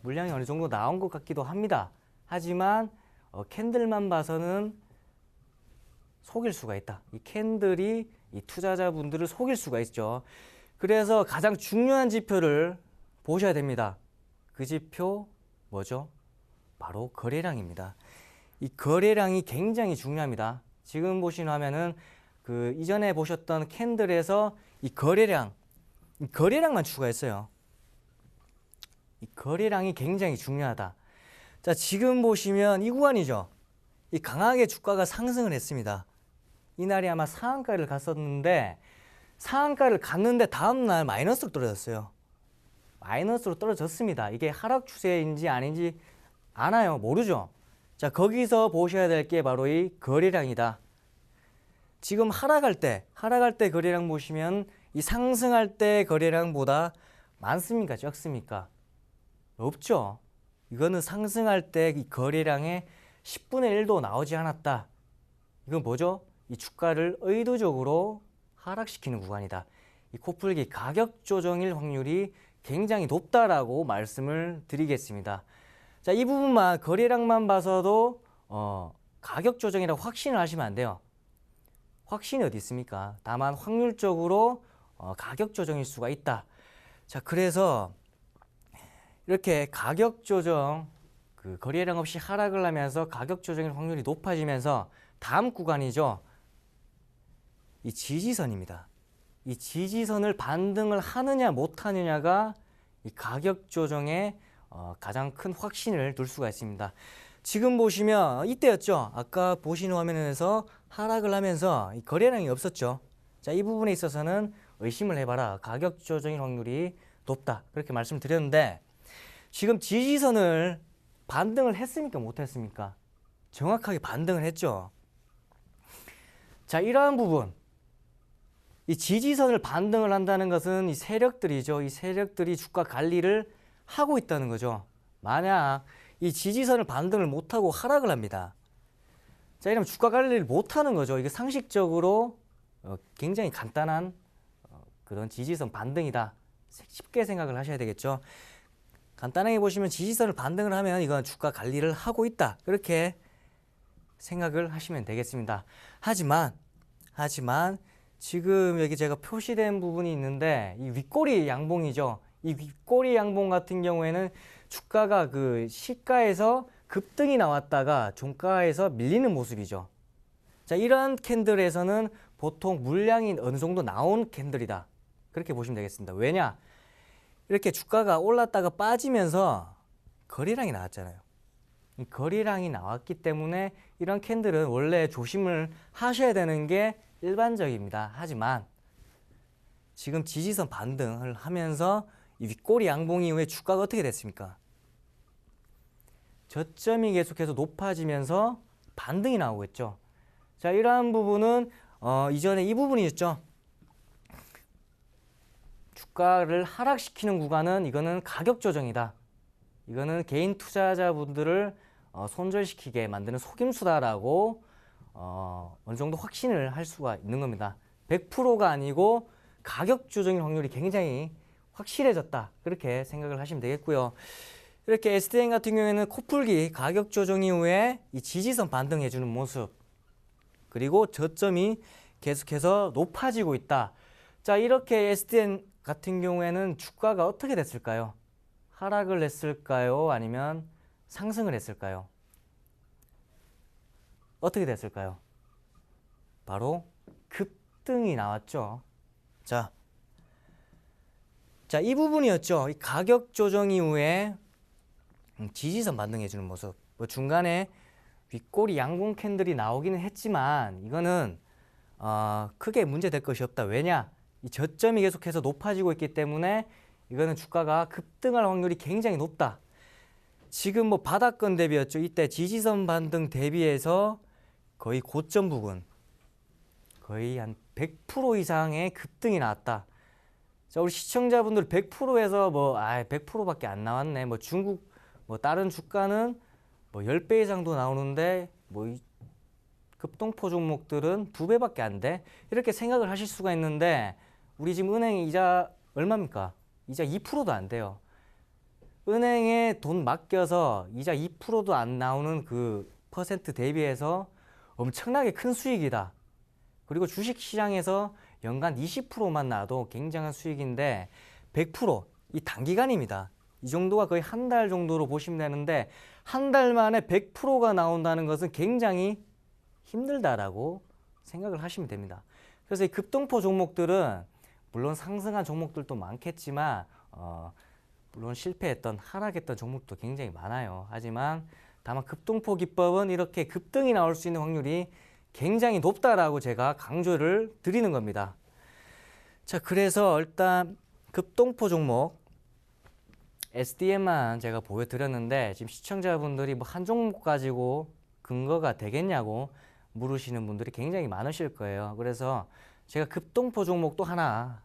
물량이 어느 정도 나온 것 같기도 합니다. 하지만 캔들만 봐서는 속일 수가 있다. 이 캔들이 이 투자자분들을 속일 수가 있죠. 그래서 가장 중요한 지표를 보셔야 됩니다. 그 지표 뭐죠? 바로 거래량입니다. 이 거래량이 굉장히 중요합니다. 지금 보신 화면은 그 이전에 보셨던 캔들에서 이 거래량만 추가했어요. 이 거래량이 굉장히 중요하다. 자, 지금 보시면 이 구간이죠. 이 강하게 주가가 상승을 했습니다. 이날이 아마 상한가를 갔었는데 상한가를 갔는데 다음날 마이너스로 떨어졌어요. 마이너스로 떨어졌습니다. 이게 하락 추세인지 아닌지 아나요? 모르죠. 자, 거기서 보셔야 될 게 바로 이 거래량이다. 지금 하락할 때 거래량 보시면 이 상승할 때 거래량보다 많습니까? 적습니까? 없죠. 이거는 상승할 때 이 거래량의 10분의 1도 나오지 않았다. 이건 뭐죠? 이 주가를 의도적으로 하락시키는 구간이다. 이 코풀기 가격 조정일 확률이 굉장히 높다라고 말씀을 드리겠습니다. 자, 이 부분만 거래량만 봐서도 가격 조정이라고 확신을 하시면 안 돼요. 확신이 어디 있습니까? 다만 확률적으로 가격 조정일 수가 있다. 자, 그래서 이렇게 가격 조정, 그 거래량 없이 하락을 하면서 가격 조정일 확률이 높아지면서 다음 구간이죠. 이 지지선입니다. 이 지지선을 반등을 하느냐 못하느냐가 이 가격 조정에 가장 큰 확신을 둘 수가 있습니다. 지금 보시면 이때였죠. 아까 보시는 화면에서 하락을 하면서 이 거래량이 없었죠. 자, 이 부분에 있어서는 의심을 해봐라. 가격 조정일 확률이 높다. 그렇게 말씀드렸는데 지금 지지선을 반등을 했습니까? 못했습니까? 정확하게 반등을 했죠. 자, 이러한 부분. 이 지지선을 반등을 한다는 것은 이 세력들이죠. 이 세력들이 주가 관리를 하고 있다는 거죠. 만약 이 지지선을 반등을 못하고 하락을 합니다. 자, 이러면 주가 관리를 못하는 거죠. 이게 상식적으로 굉장히 간단한 그런 지지선 반등이다. 쉽게 생각을 하셔야 되겠죠. 간단하게 보시면 지지선을 반등을 하면 이건 주가 관리를 하고 있다. 그렇게 생각을 하시면 되겠습니다. 하지만 지금 여기 제가 표시된 부분이 있는데 이 윗꼬리 양봉이죠. 이 윗꼬리 양봉 같은 경우에는 주가가 그 시가에서 급등이 나왔다가 종가에서 밀리는 모습이죠. 자, 이러한 캔들에서는 보통 물량이 어느 정도 나온 캔들이다. 그렇게 보시면 되겠습니다. 왜냐? 이렇게 주가가 올랐다가 빠지면서 거래량이 나왔잖아요. 이 거래량이 나왔기 때문에 이런 캔들은 원래 조심을 하셔야 되는 게 일반적입니다. 하지만 지금 지지선 반등을 하면서 이 윗꼬리 양봉 이후에 주가가 어떻게 됐습니까? 저점이 계속해서 높아지면서 반등이 나오고 있죠. 자, 이러한 부분은 이전에 이 부분이었죠. 주가를 하락시키는 구간은 이거는 가격 조정이다. 이거는 개인 투자자분들을 손절시키게 만드는 속임수다라고 어느 정도 확신을 할 수가 있는 겁니다. 100%가 아니고 가격 조정일 확률이 굉장히 확실해졌다. 그렇게 생각을 하시면 되겠고요. 이렇게 STN 같은 경우에는 코풀기 가격 조정 이후에 이 지지선 반등해주는 모습, 그리고 저점이 계속해서 높아지고 있다. 자, 이렇게 STN 같은 경우에는 주가가 어떻게 됐을까요? 하락을 했을까요? 아니면 상승을 했을까요? 어떻게 됐을까요? 바로 급등이 나왔죠. 자, 이 부분이었죠. 이 가격 조정 이후에 지지선 반등해주는 모습. 뭐 중간에 윗꼬리 양봉 캔들이 나오기는 했지만 이거는 크게 문제될 것이 없다. 왜냐? 이 저점이 계속해서 높아지고 있기 때문에 이거는 주가가 급등할 확률이 굉장히 높다. 지금 뭐 바닥권 대비였죠. 이때 지지선 반등 대비해서 거의 고점 부분, 거의 한 100% 이상의 급등이 나왔다. 자, 우리 시청자분들 100%에서 100%밖에 안 나왔네. 뭐 중국 뭐 다른 주가는 뭐 10배 이상도 나오는데 뭐 급동포 종목들은 2배밖에 안 돼. 이렇게 생각을 하실 수가 있는데 우리 지금 은행 이자 얼마입니까? 이자 2%도 안 돼요. 은행에 돈 맡겨서 이자 2%도 안 나오는 그 퍼센트 대비해서 엄청나게 큰 수익이다. 그리고 주식시장에서 연간 20%만 나도 굉장한 수익인데 100% 이 단기간입니다. 이 정도가 거의 한 달 정도로 보시면 되는데 한 달 만에 100%가 나온다는 것은 굉장히 힘들다라고 생각을 하시면 됩니다. 그래서 이 급등포 종목들은 물론 상승한 종목들도 많겠지만 물론 실패했던 하락했던 종목도 굉장히 많아요. 하지만 다만 급등포 기법은 이렇게 급등이 나올 수 있는 확률이 굉장히 높다라고 제가 강조를 드리는 겁니다. 자, 그래서 일단 급등포 종목 SDM만 제가 보여드렸는데 지금 시청자분들이 뭐 한 종목 가지고 근거가 되겠냐고 물으시는 분들이 굉장히 많으실 거예요. 그래서 제가 급등포 종목도 하나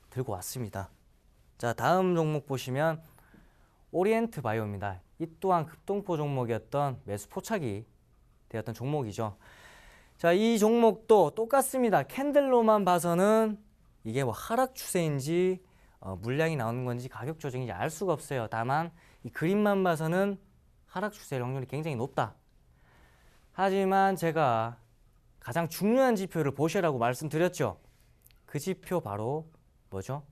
들고 왔습니다. 자, 다음 종목 보시면 오리엔트 바이오입니다. 이 또한 급등포 종목이었던 매수 포착이 되었던 종목이죠. 자, 이 종목도 똑같습니다. 캔들로만 봐서는 이게 뭐 하락 추세인지 물량이 나오는 건지 가격 조정인지 알 수가 없어요. 다만 이 그림만 봐서는 하락 추세일 확률이 굉장히 높다. 하지만 제가 가장 중요한 지표를 보시라고 말씀드렸죠. 그 지표 바로 뭐죠?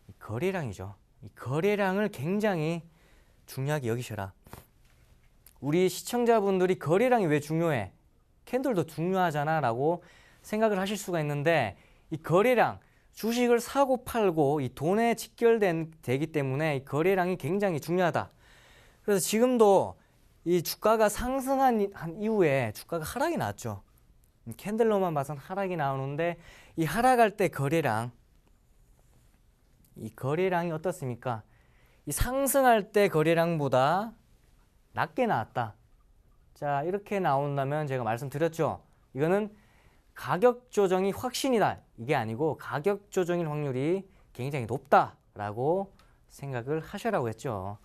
이 거래량이죠. 이 거래량을 굉장히 중요하게 여기셔라. 우리 시청자분들이 거래량이 왜 중요해? 캔들도 중요하잖아 라고 생각을 하실 수가 있는데 이 거래량, 주식을 사고 팔고 이 돈에 직결되기 때문에 이 거래량이 굉장히 중요하다. 그래서 지금도 이 주가가 상승한 이후에 주가가 하락이 나왔죠. 캔들로만 봐선 하락이 나오는데 이 하락할 때 거래량, 이 거래량이 어떻습니까? 이 상승할 때 거래량보다 낮게 나왔다. 자, 이렇게 나온다면 제가 말씀드렸죠. 이거는 가격 조정이 확신이다. 이게 아니고 가격 조정일 확률이 굉장히 높다라고 생각을 하셔라고 했죠.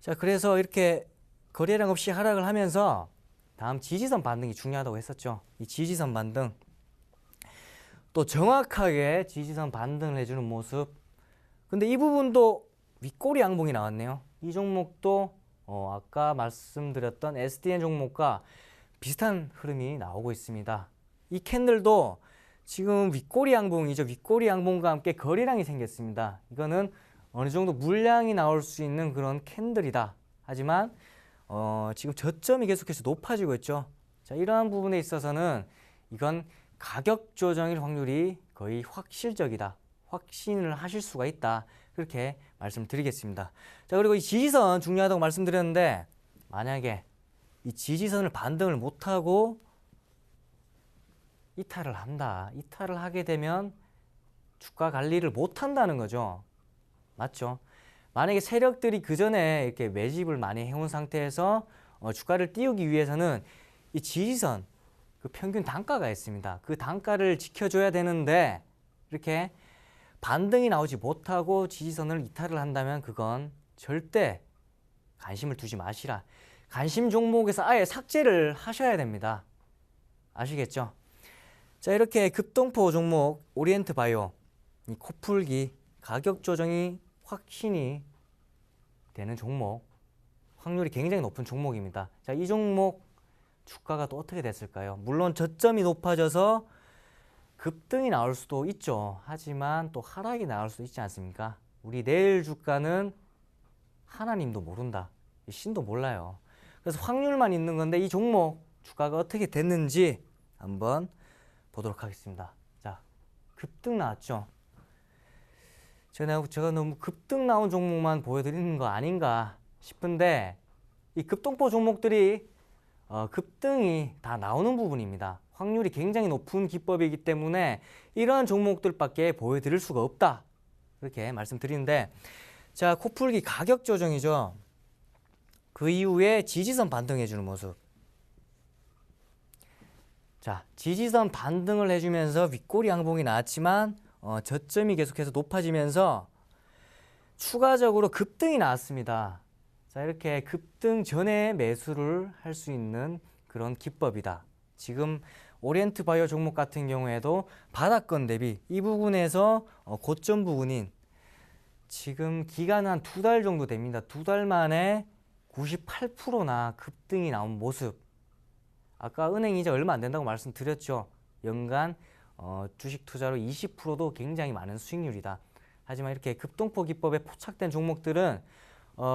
자, 그래서 이렇게 거래량 없이 하락을 하면서 다음 지지선 반등이 중요하다고 했었죠. 이 지지선 반등. 또 정확하게 지지선 반등을 해주는 모습. 근데 이 부분도 윗꼬리 양봉이 나왔네요. 이 종목도 아까 말씀드렸던 SDN 종목과 비슷한 흐름이 나오고 있습니다. 이 캔들도 지금 윗꼬리 양봉이죠. 윗꼬리 양봉과 함께 거래량이 생겼습니다. 이거는 어느 정도 물량이 나올 수 있는 그런 캔들이다. 하지만 지금 저점이 계속해서 높아지고 있죠. 자, 이러한 부분에 있어서는 이건 가격 조정일 확률이 거의 확실적이다. 확신을 하실 수가 있다. 그렇게 말씀드리겠습니다. 자, 그리고 이 지지선 중요하다고 말씀드렸는데 만약에 이 지지선을 반등을 못하고 이탈을 한다. 이탈을 하게 되면 주가 관리를 못한다는 거죠. 맞죠? 만약에 세력들이 그 전에 이렇게 매집을 많이 해온 상태에서 주가를 띄우기 위해서는 이 지지선, 그 평균 단가가 있습니다. 그 단가를 지켜줘야 되는데 이렇게 반등이 나오지 못하고 지지선을 이탈을 한다면 그건 절대 관심을 두지 마시라. 관심 종목에서 아예 삭제를 하셔야 됩니다. 아시겠죠? 자, 이렇게 급등포 종목 오리엔트 바이오, 이 코풀기 가격 조정이 확신이 되는 종목, 확률이 굉장히 높은 종목입니다. 자, 이 종목 주가가 또 어떻게 됐을까요? 물론 저점이 높아져서 급등이 나올 수도 있죠. 하지만 또 하락이 나올 수도 있지 않습니까? 우리 내일 주가는 하나님도 모른다. 신도 몰라요. 그래서 확률만 있는 건데 이 종목 주가가 어떻게 됐는지 한번 보도록 하겠습니다. 자, 급등 나왔죠. 제가 너무 급등 나온 종목만 보여드리는 거 아닌가 싶은데 이 급등포 종목들이 급등이 다 나오는 부분입니다. 확률이 굉장히 높은 기법이기 때문에 이러한 종목들밖에 보여드릴 수가 없다. 이렇게 말씀드리는데 자, 코풀기 가격 조정이죠. 그 이후에 지지선 반등해주는 모습. 자, 지지선 반등을 해주면서 윗꼬리 양봉이 나왔지만 저점이 계속해서 높아지면서 추가적으로 급등이 나왔습니다. 자, 이렇게 급등 전에 매수를 할 수 있는 그런 기법이다. 지금 오리엔트 바이오 종목 같은 경우에도 바닥권 대비 이 부분에서 고점 부분인 지금 기간 한 2달 정도 됩니다. 2달 만에 98%나 급등이 나온 모습. 아까 은행 이자 얼마 안 된다고 말씀드렸죠. 연간 주식 투자로 20%도 굉장히 많은 수익률이다. 하지만 이렇게 급등포 기법에 포착된 종목들은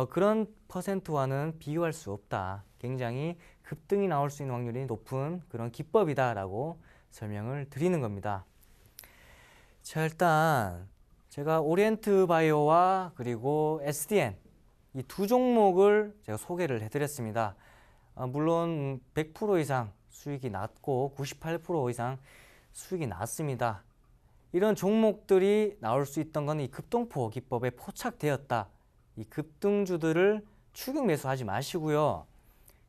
그런 퍼센트와는 비교할 수 없다. 굉장히 급등이 나올 수 있는 확률이 높은 그런 기법이다라고 설명을 드리는 겁니다. 자, 일단 제가 오리엔트 바이오와 그리고 SDN 이 두 종목을 제가 소개를 해드렸습니다. 물론 100% 이상 수익이 났고 98% 이상 수익이 났습니다. 이런 종목들이 나올 수 있던 건 이 급등포 기법에 포착되었다. 이 급등주들을 추격 매수하지 마시고요.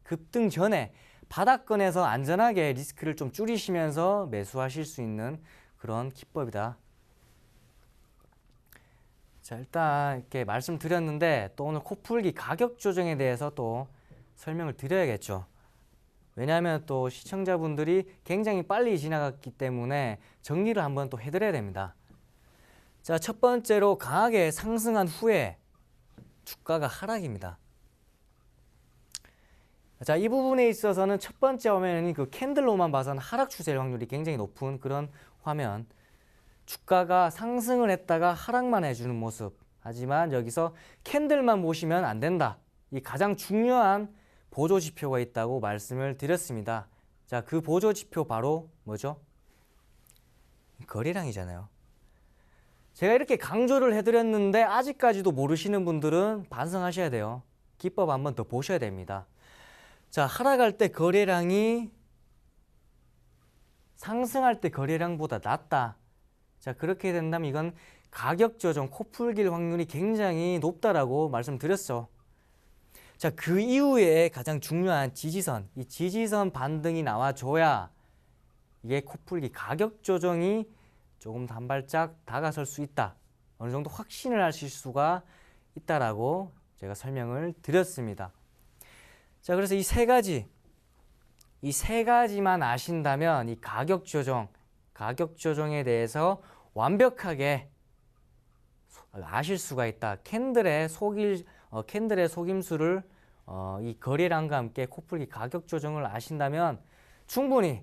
급등 전에 바닥권에서 안전하게 리스크를 좀 줄이시면서 매수하실 수 있는 그런 기법이다. 자, 일단 이렇게 말씀드렸는데 또 오늘 코풀기 가격 조정에 대해서 또 설명을 드려야겠죠. 왜냐하면 또 시청자분들이 굉장히 빨리 지나갔기 때문에 정리를 한번 또 해드려야 됩니다. 자, 첫 번째로 강하게 상승한 후에 주가가 하락입니다. 자, 이 부분에 있어서는 첫 번째 화면이 그 캔들로만 봐서는 하락 추세일 확률이 굉장히 높은 그런 화면. 주가가 상승을 했다가 하락만 해주는 모습. 하지만 여기서 캔들만 보시면 안 된다. 이 가장 중요한 보조 지표가 있다고 말씀을 드렸습니다. 자, 그 보조 지표 바로 뭐죠? 거래량이잖아요. 제가 이렇게 강조를 해드렸는데 아직까지도 모르시는 분들은 반성하셔야 돼요. 기법 한번 더 보셔야 됩니다. 자, 하락할 때 거래량이 상승할 때 거래량보다 낮다. 자, 그렇게 된다면 이건 가격 조정, 코풀길 확률이 굉장히 높다라고 말씀드렸죠. 자, 그 이후에 가장 중요한 지지선, 이 지지선 반등이 나와줘야 이게 코풀기 가격 조정이 조금 한 발짝 다가설 수 있다. 어느 정도 확신을 하실 수가 있다라고 제가 설명을 드렸습니다. 자, 그래서 이 세 가지만 아신다면 이 가격 조정에 대해서 완벽하게 아실 수가 있다. 캔들의 속임수를 이 거래량과 함께 코풀기 가격 조정을 아신다면 충분히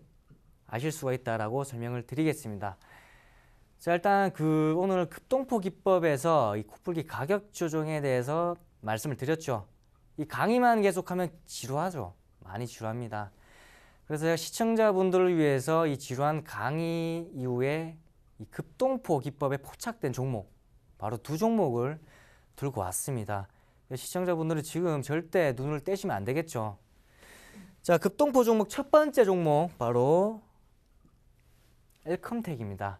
아실 수가 있다라고 설명을 드리겠습니다. 자, 일단 오늘 급동포 기법에서 이 코풀기 가격 조정에 대해서 말씀을 드렸죠. 이 강의만 계속하면 지루하죠. 많이 지루합니다. 그래서 시청자분들을 위해서 이 지루한 강의 이후에 이 급동포 기법에 포착된 종목, 바로 두 종목을 들고 왔습니다. 시청자분들은 지금 절대 눈을 떼시면 안 되겠죠. 자, 급동포 종목 첫 번째 종목 바로 엘컴텍입니다.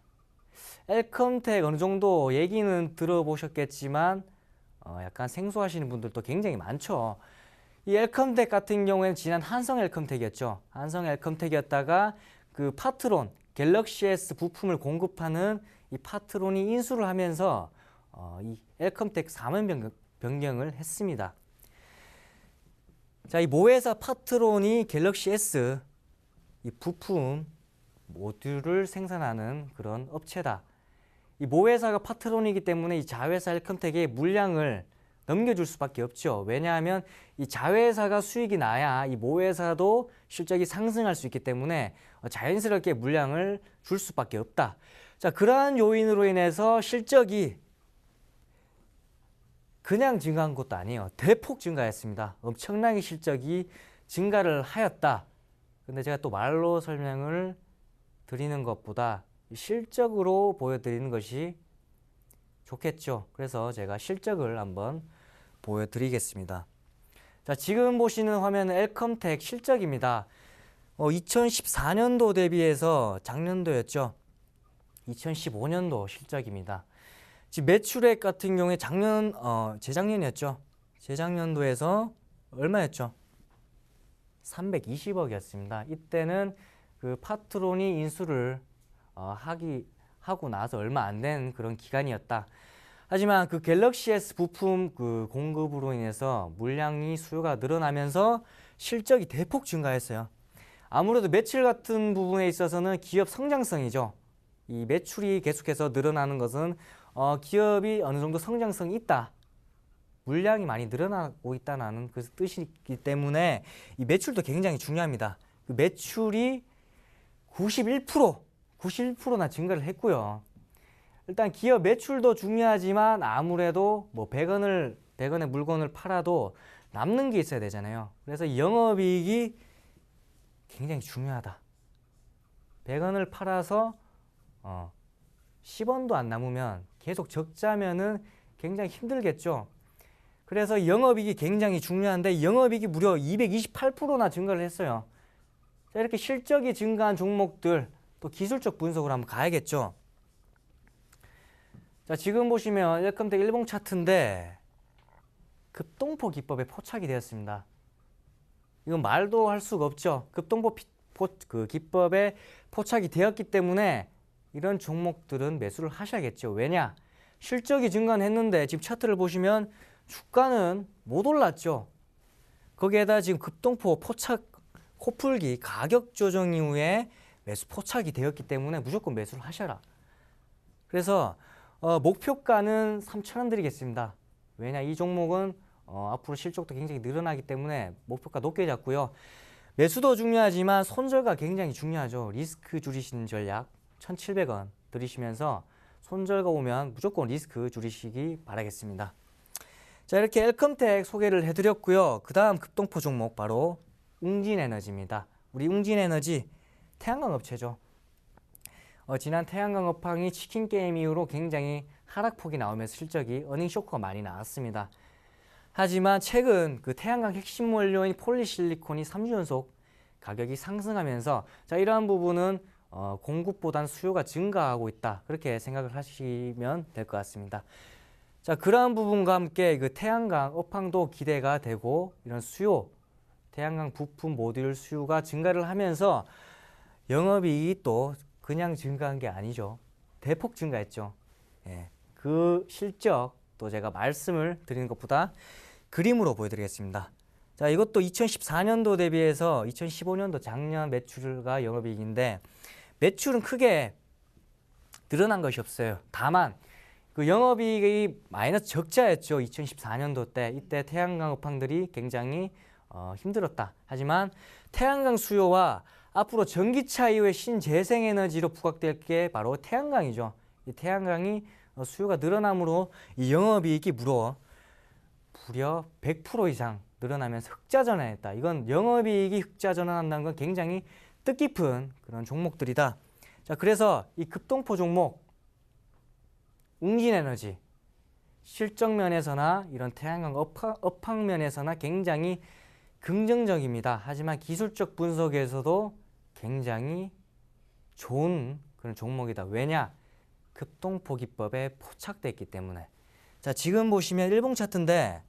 엘컴텍 어느 정도 얘기는 들어보셨겠지만 약간 생소하시는 분들도 굉장히 많죠. 이 엘컴텍 같은 경우에는 지난 한성 엘컴텍이었죠. 한성 엘컴텍이었다가 그 파트론, 갤럭시 S 부품을 공급하는 이 파트론이 인수를 하면서 이 엘컴텍 사면 변경을 했습니다. 자, 이 모회사 파트론이 갤럭시 S 이 부품 모듈을 생산하는 그런 업체다. 이 모회사가 파트론이기 때문에 이 자회사 엘컴텍에 물량을 넘겨줄 수밖에 없죠. 왜냐하면 이 자회사가 수익이 나야 이 모회사도 실적이 상승할 수 있기 때문에 자연스럽게 물량을 줄 수밖에 없다. 자, 그러한 요인으로 인해서 실적이 그냥 증가한 것도 아니에요. 대폭 증가했습니다. 엄청나게 실적이 증가를 하였다. 근데 제가 또 말로 설명을 드리는 것보다 실적으로 보여드리는 것이 좋겠죠. 그래서 제가 실적을 한번 보여드리겠습니다. 자, 지금 보시는 화면은 엘컴텍 실적입니다. 2014년도 대비해서 작년도였죠. 2015년도 실적입니다. 지금 매출액 같은 경우에 재작년이었죠. 재작년도에서 얼마였죠? 320억이었습니다. 이때는 그 파트론이 인수를 하고 나서 얼마 안 된 그런 기간이었다. 하지만 그 갤럭시 S 부품 그 공급으로 인해서 물량이 수요가 늘어나면서 실적이 대폭 증가했어요. 아무래도 매출 같은 부분에 있어서는 기업 성장성이죠. 이 매출이 계속해서 늘어나는 것은 기업이 어느 정도 성장성이 있다. 물량이 많이 늘어나고 있다는 그 뜻이기 때문에 이 매출도 굉장히 중요합니다. 그 매출이 91%나 증가를 했고요. 일단 기업 매출도 중요하지만 아무래도 뭐 100원의 물건을 팔아도 남는 게 있어야 되잖아요. 그래서 영업이익이 굉장히 중요하다. 100원을 팔아서 10원도 안 남으면 계속 적자면은 굉장히 힘들겠죠. 그래서 영업이익이 굉장히 중요한데 영업이익이 무려 228%나 증가를 했어요. 자, 이렇게 실적이 증가한 종목들 또 기술적 분석으로 한번 가야겠죠. 자, 지금 보시면 웰컴텍 일봉 차트인데 급동포 기법에 포착이 되었습니다. 이건 말도 할 수가 없죠. 급동포 기법에 포착이 되었기 때문에 이런 종목들은 매수를 하셔야겠죠. 왜냐? 실적이 증가했는데 지금 차트를 보시면 주가는 못 올랐죠. 거기에다 지금 급동포 포착 코풀기 가격 조정 이후에 매수 포착이 되었기 때문에 무조건 매수를 하셔라. 그래서 목표가는 3,000원 드리겠습니다. 왜냐? 이 종목은 앞으로 실적도 굉장히 늘어나기 때문에 목표가 높게 잡고요. 매수도 중요하지만 손절가 굉장히 중요하죠. 리스크 줄이시는 전략 1,700원 들이시면서 손절가 오면 무조건 리스크 줄이시기 바라겠습니다. 자, 이렇게 웰컴텍 소개를 해드렸고요. 그 다음 급동포 종목 바로 웅진에너지입니다. 우리 웅진에너지 태양광 업체죠. 지난 태양광 업황이 치킨 게임 이후로 굉장히 하락폭이 나오면서 실적이 어닝 쇼크가 많이 나왔습니다. 하지만 최근 그 태양광 핵심 원료인 폴리실리콘이 3주 연속 가격이 상승하면서 자, 이러한 부분은 공급보다는 수요가 증가하고 있다. 그렇게 생각을 하시면 될 것 같습니다. 자, 그러한 부분과 함께 그 태양광 업황도 기대가 되고 이런 수요, 태양광 부품 모듈 수요가 증가를 하면서 영업이익이 또 그냥 증가한 게 아니죠. 대폭 증가했죠. 예, 그 실적 또 제가 말씀을 드리는 것보다 그림으로 보여드리겠습니다. 자, 이것도 2014년도 대비해서 2015년도 작년 매출과 영업이익인데 매출은 크게 늘어난 것이 없어요. 다만 그 영업이익이 마이너스 적자였죠. 2014년도 때 이때 태양광 업황들이 굉장히 힘들었다. 하지만 태양광 수요와 앞으로 전기차 이후에 신재생에너지로 부각될 게 바로 태양광이죠. 이 태양광이 수요가 늘어남으로 이 영업이익이 무려 100% 이상 늘어나면서 흑자전환했다. 이건 영업이익이 흑자전환한다는 건 굉장히 뜻깊은 그런 종목들이다. 자, 그래서 이 급동포 종목 웅진에너지 실적면에서나 이런 태양광 업황면에서나 굉장히 긍정적입니다. 하지만 기술적 분석에서도 굉장히 좋은 그런 종목이다. 왜냐? 급동포 기법에 포착됐기 때문에. 자, 지금 보시면 일봉 차트인데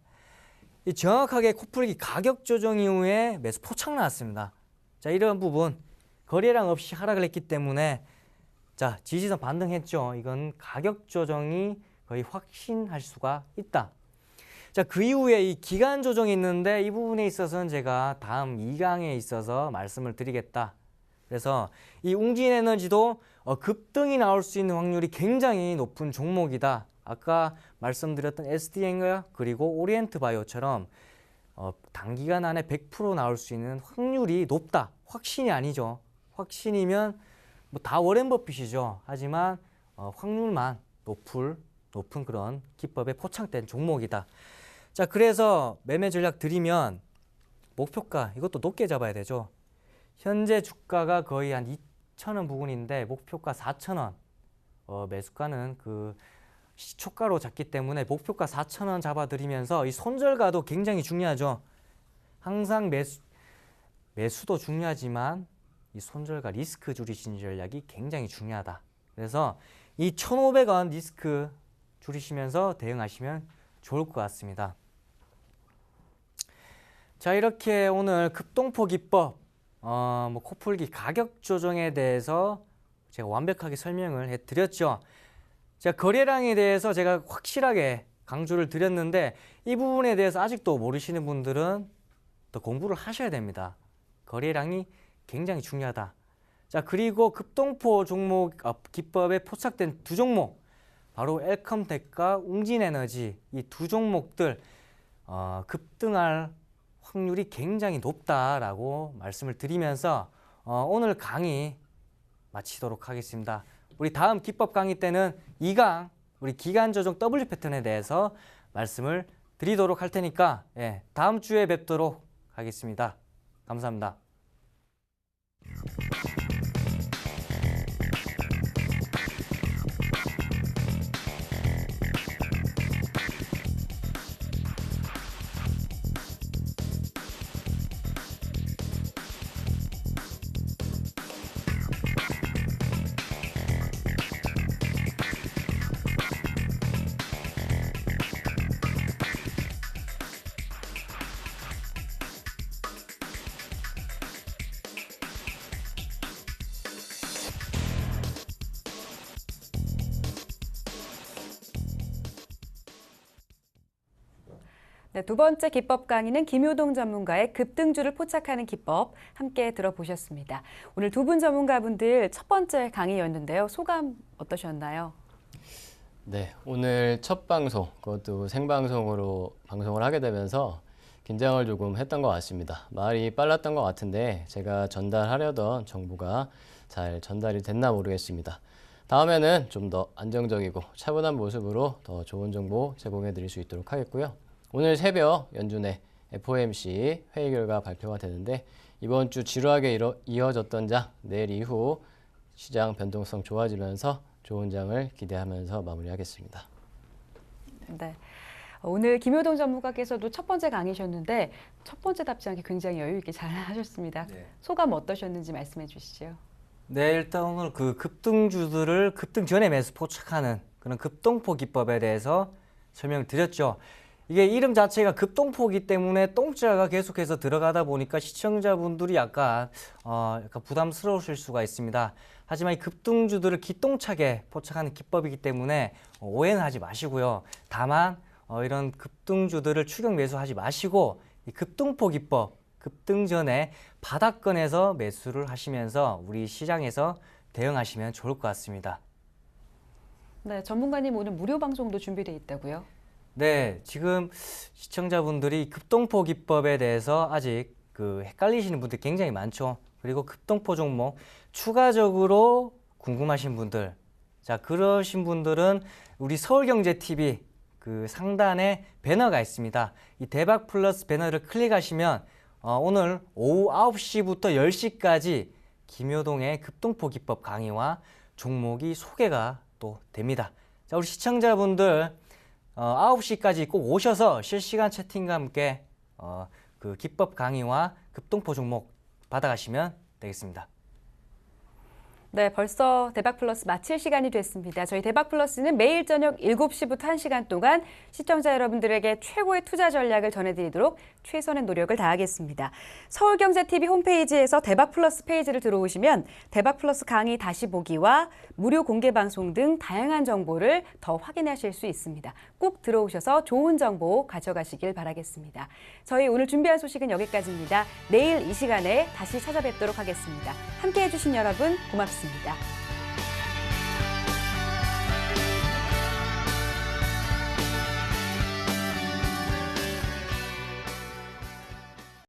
이 정확하게 코풀기 가격 조정 이후에 매수 포착 나왔습니다. 자, 이런 부분 거래량 없이 하락을 했기 때문에 자, 지지선 반등했죠. 이건 가격 조정이 거의 확신할 수가 있다. 자, 그 이후에 이 기간 조정이 있는데 이 부분에 있어서는 제가 다음 2강에 있어서 말씀을 드리겠다. 그래서 이 웅진에너지도 급등이 나올 수 있는 확률이 굉장히 높은 종목이다. 아까 말씀드렸던 SDN과 그리고 오리엔트바이오처럼 단기간 안에 100% 나올 수 있는 확률이 높다. 확신이 아니죠. 확신이면 뭐 다 워렌 버핏이죠. 하지만 확률만 높은 그런 기법에 포착된 종목이다. 자, 그래서 매매 전략 드리면 목표가 이것도 높게 잡아야 되죠. 현재 주가가 거의 한 2,000원 부근인데 목표가 4,000원. 매수가는 그 시초가로 잡기 때문에 목표가 4,000원 잡아드리면서 이 손절가도 굉장히 중요하죠. 항상 매수도 중요하지만 이 손절가 리스크 줄이시는 전략이 굉장히 중요하다. 그래서 이 1,500원 리스크 줄이시면서 대응하시면 좋을 것 같습니다. 자, 이렇게 오늘 급동포 기법, 코풀기 가격 조정에 대해서 제가 완벽하게 설명을 해드렸죠. 자, 거래량에 대해서 제가 확실하게 강조를 드렸는데 이 부분에 대해서 아직도 모르시는 분들은 더 공부를 하셔야 됩니다. 거래량이 굉장히 중요하다. 자, 그리고 급동포 종목 기법에 포착된 두 종목 바로 웰컴텍과 웅진에너지 이 두 종목들 급등할 확률이 굉장히 높다라고 말씀을 드리면서 오늘 강의 마치도록 하겠습니다. 우리 다음 기법 강의 때는 2강 우리 기간 조정 W 패턴에 대해서 말씀을 드리도록 할 테니까 다음 주에 뵙도록 하겠습니다. 감사합니다. 네, 두 번째 기법 강의는 김효동 전문가의 급등주를 포착하는 기법 함께 들어보셨습니다. 오늘 두 분 전문가분들 첫 번째 강의였는데요. 소감 어떠셨나요? 네, 오늘 첫 방송, 그것도 생방송으로 방송을 하게 되면서 긴장을 조금 했던 것 같습니다. 말이 빨랐던 것 같은데 제가 전달하려던 정보가 잘 전달이 됐나 모르겠습니다. 다음에는 좀 더 안정적이고 차분한 모습으로 더 좋은 정보 제공해 드릴 수 있도록 하겠고요. 오늘 새벽 연준의 FOMC 회의 결과 발표가 되는데 이번 주 지루하게 이어졌던 장 내일 이후 시장 변동성 좋아지면서 좋은 장을 기대하면서 마무리하겠습니다. 네. 오늘 김효동 전문가께서도 첫 번째 강의셨는데 첫 번째 답장이 굉장히 여유 있게 잘 하셨습니다. 네. 소감 어떠셨는지 말씀해 주시죠. 네, 일단 오늘 그 급등주들을 급등 전에 매수 포착하는 그런 급동포 기법에 대해서 설명을 드렸죠. 이게 이름 자체가 급동포기 때문에 똥자가 계속해서 들어가다 보니까 시청자분들이 약간 부담스러우실 수가 있습니다. 하지만 이 급등주들을 기똥차게 포착하는 기법이기 때문에 오해는 하지 마시고요. 다만 이런 급등주들을 추격 매수하지 마시고 이 급동포 기법, 급등 전에 바닥권에서 매수를 하시면서 우리 시장에서 대응하시면 좋을 것 같습니다. 네, 전문가님 오늘 무료 방송도 준비되어 있다고요? 네, 지금 시청자분들이 급동포 기법에 대해서 아직 헷갈리시는 분들 굉장히 많죠. 그리고 급동포 종목 추가적으로 궁금하신 분들, 자 그러신 분들은 우리 서울경제TV 그 상단에 배너가 있습니다. 이 대박 플러스 배너를 클릭하시면 오늘 오후 9시부터 10시까지 김효동의 급동포 기법 강의와 종목이 소개가 또 됩니다. 자, 우리 시청자분들 9시까지 꼭 오셔서 실시간 채팅과 함께 그 기법 강의와 급동포 종목 받아가시면 되겠습니다. 네, 벌써 대박플러스 마칠 시간이 됐습니다. 저희 대박플러스는 매일 저녁 7시부터 1시간 동안 시청자 여러분들에게 최고의 투자 전략을 전해드리도록 최선의 노력을 다하겠습니다. 서울경제TV 홈페이지에서 대박플러스 페이지를 들어오시면 대박플러스 강의 다시 보기와 무료 공개 방송 등 다양한 정보를 더 확인하실 수 있습니다. 꼭 들어오셔서 좋은 정보 가져가시길 바라겠습니다. 저희 오늘 준비한 소식은 여기까지입니다. 내일 이 시간에 다시 찾아뵙도록 하겠습니다. 함께해 주신 여러분 고맙습니다.